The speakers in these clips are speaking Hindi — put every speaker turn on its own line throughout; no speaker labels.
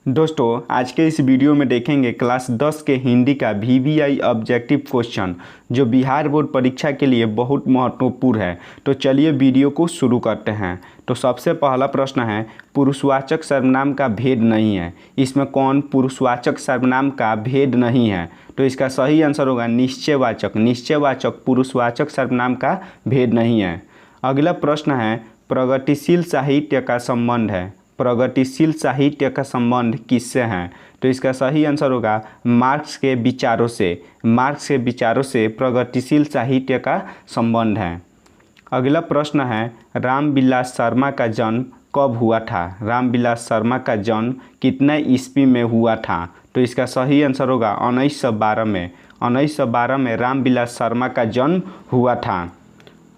दोस्तों आज के इस वीडियो में देखेंगे क्लास 10 के हिंदी का वीवीआई ऑब्जेक्टिव क्वेश्चन जो बिहार बोर्ड परीक्षा के लिए बहुत महत्वपूर्ण है। तो चलिए वीडियो को शुरू करते हैं। तो सबसे पहला प्रश्न है, पुरुषवाचक सर्वनाम का भेद नहीं है। इसमें कौन पुरुषवाचक सर्वनाम का भेद नहीं है? तो इसका सही आंसर होगा निश्चयवाचक। निश्चयवाचक पुरुषवाचक सर्वनाम का भेद नहीं है। अगला प्रश्न है, प्रगतिशील साहित्य का संबंध है। प्रगतिशील साहित्य का संबंध किससे है? तो इसका सही आंसर होगा मार्क्स के विचारों से। मार्क्स के विचारों से प्रगतिशील साहित्य का संबंध है। अगला प्रश्न है, रामविलास शर्मा का जन्म कब हुआ था? रामविलास शर्मा का जन्म कितने ईस्वी में हुआ था? तो इसका सही आंसर होगा 1912 में। 1912 में रामविलास शर्मा का जन्म हुआ था।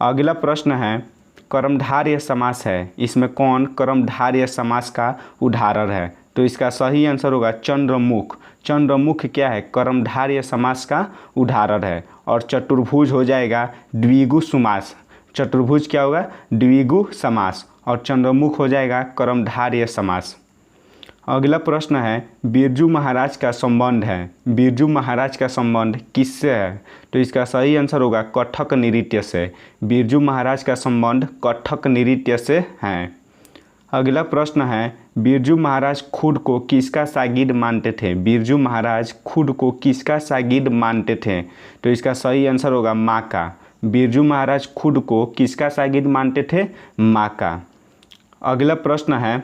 अगला प्रश्न है, कर्मधारय समास है। इसमें कौन कर्मधारय समास का उदाहरण है? तो इसका सही आंसर होगा चंद्रमुख। चंद्रमुख क्या है? कर्मधारय समास का उदाहरण है। और चतुर्भुज हो जाएगा द्विगु समास। चतुर्भुज क्या होगा? द्विगु समास। और चंद्रमुख हो जाएगा कर्मधारय समास। अगला प्रश्न है, बिरजू महाराज का संबंध है। बिरजू महाराज का संबंध किससे है? तो इसका सही आंसर होगा कथक नृत्य से। बिरजू महाराज का संबंध कथक नृत्य से है। अगला प्रश्न है, बिरजू महाराज खुद को किसका शागिर्द मानते थे? बिरजू महाराज खुद को किसका शागिर्द मानते थे? तो इसका सही आंसर होगा माँ का। बिरजू महाराज खुद को किसका शागिर्द मानते थे? माँ का। अगला प्रश्न है,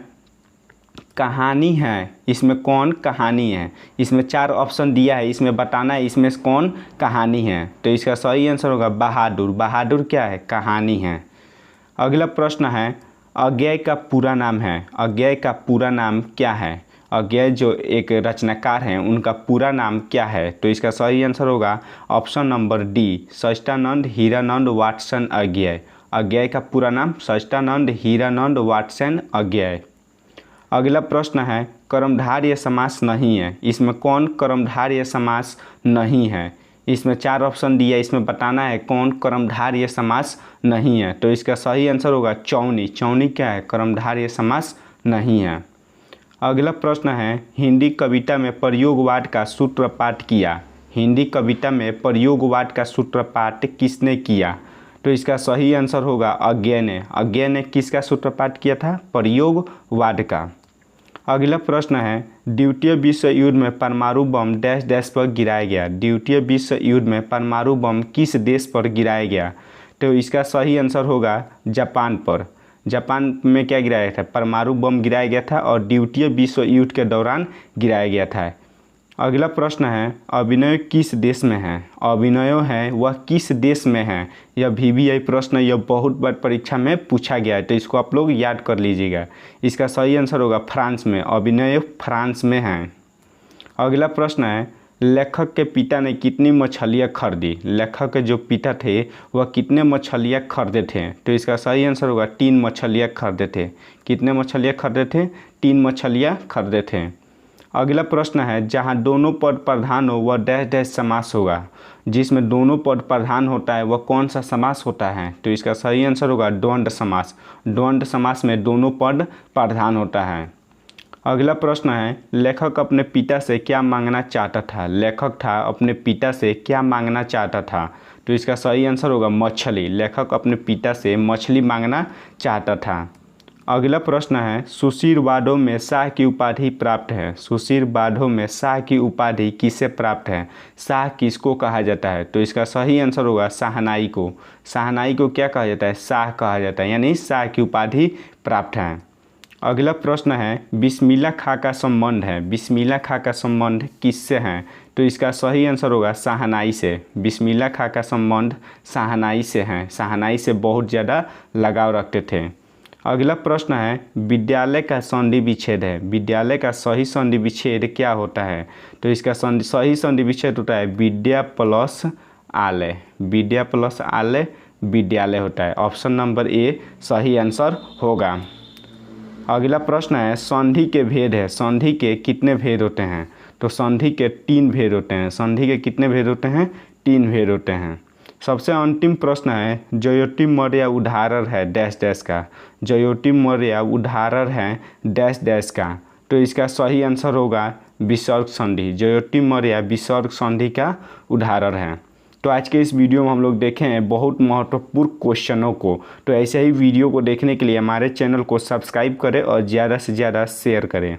कहानी है। इसमें कौन कहानी है? इसमें 4 ऑप्शन दिया है, इसमें बताना है इसमें से कौन कहानी है। तो इसका सही आंसर होगा बहादुर। बहादुर क्या है? कहानी है। अगला प्रश्न है, अज्ञेय का पूरा नाम है। अज्ञेय का पूरा नाम क्या है? अज्ञेय जो एक रचनाकार हैं उनका पूरा नाम क्या है? तो इसका सही आंसर होगा ऑप्शन नंबर डी, सच्चिदानंद हीरानंद वाटसन अज्ञेय। अज्ञेय का पूरा नाम सच्चिदानंद हीरानंद वाटसन अज्ञेय। अगला प्रश्न है, कर्मधारय समास नहीं है। इसमें कौन कर्मधारय समास नहीं है? इसमें 4 ऑप्शन दिया, इसमें बताना है कौन कर्मधारय समास नहीं है। तो इसका सही आंसर होगा चौनी। चौनी क्या है? कर्मधारय समास नहीं है। अगला प्रश्न है, हिंदी कविता में प्रयोगवाद का सूत्रपात किया। हिंदी कविता में प्रयोगवाद का सूत्रपात किसने किया? तो इसका सही आंसर होगा अज्ञेय ने। अज्ञेय ने किसका सूत्रपात किया था? प्रयोगवाद का। अगला प्रश्न है, द्वितीय विश्व युद्ध में परमाणु बम डैश डैश पर गिराया गया। द्वितीय विश्व युद्ध में परमाणु बम किस देश पर गिराया गया? तो इसका सही आंसर होगा जापान पर। जापान में क्या गिराया था? परमाणु बम गिराया गया था और द्वितीय विश्व युद्ध के दौरान गिराया गया था। अगला प्रश्न है, अभिनय किस देश में है? अभिनय है वह किस देश में है? यह वीवीआई प्रश्न यह बहुत बार परीक्षा में पूछा गया है, तो इसको आप लोग याद कर लीजिएगा। इसका सही आंसर होगा फ्रांस में। अभिनय फ्रांस में है। अगला प्रश्न है, लेखक के पिता ने कितनी मछलियाँ खरीदी? लेखक के जो पिता थे वह कितने मछलियाँ खरीदे थे? तो इसका सही आंसर होगा 3 मछलियाँ खरीदे थे। कितने मछलियाँ खरीदे थे? 3 मछलियाँ खरीदे थे। अगला प्रश्न है, जहाँ दोनों पद प्रधान हो वह डैश डैश समास होगा। जिसमें दोनों पद प्रधान होता है वह कौन सा समास होता है? तो इसका सही आंसर होगा द्वंद्व समास। द्वंद्व समास में दोनों पद प्रधान होता है। अगला प्रश्न है, लेखक अपने पिता से क्या मांगना चाहता था? लेखक था अपने पिता से क्या मांगना चाहता था? तो इसका सही आंसर होगा मछली। लेखक अपने पिता से मछली मांगना चाहता था। अगला प्रश्न है, सुशीलवादों में शाह की उपाधि प्राप्त है। सुशीलवादों में शाह की उपाधि किसे प्राप्त है? शाह किसको कहा जाता है? तो इसका सही आंसर होगा शाहनाई को। शाहनाई को क्या कहा जाता है? शाह कहा जाता है, यानी शाह की उपाधि प्राप्त है। अगला प्रश्न है, बिस्मिल्लाह खां का संबंध है। बिस्मिल्लाह खां का संबंध किससे है? तो इसका सही आंसर होगा शाहनाई से। बिस्मिल्लाह खां का संबंध शाहनाई से है। शाहनाई से बहुत ज़्यादा लगाव रखते थे। अगला प्रश्न है, विद्यालय का संधि विच्छेद है। विद्यालय का सही संधि विच्छेद क्या होता है? तो इसका सही संधि विच्छेद होता है विद्या प्लस आलय। विद्या प्लस आलय विद्यालय होता है। ऑप्शन नंबर ए सही आंसर होगा। अगला प्रश्न है, संधि के भेद है। संधि के कितने भेद होते हैं? तो संधि के 3 भेद होते हैं। संधि के कितने भेद होते हैं? 3 भेद होते हैं। सबसे अंतिम प्रश्न है, जयोति मौर्य उदाहरण है डैश डैश का। जयोति मौर्य उदाहरण है डैश डैश का। तो इसका सही आंसर होगा विसर्ग संधि। जयोतिम मौर्य विसर्ग संधि का उदाहरण है। तो आज के इस वीडियो में हम लोग देखे हैं बहुत महत्वपूर्ण क्वेश्चनों को। तो ऐसे ही वीडियो को देखने के लिए हमारे चैनल को सब्सक्राइब करें और ज़्यादा से ज़्यादा शेयर करें।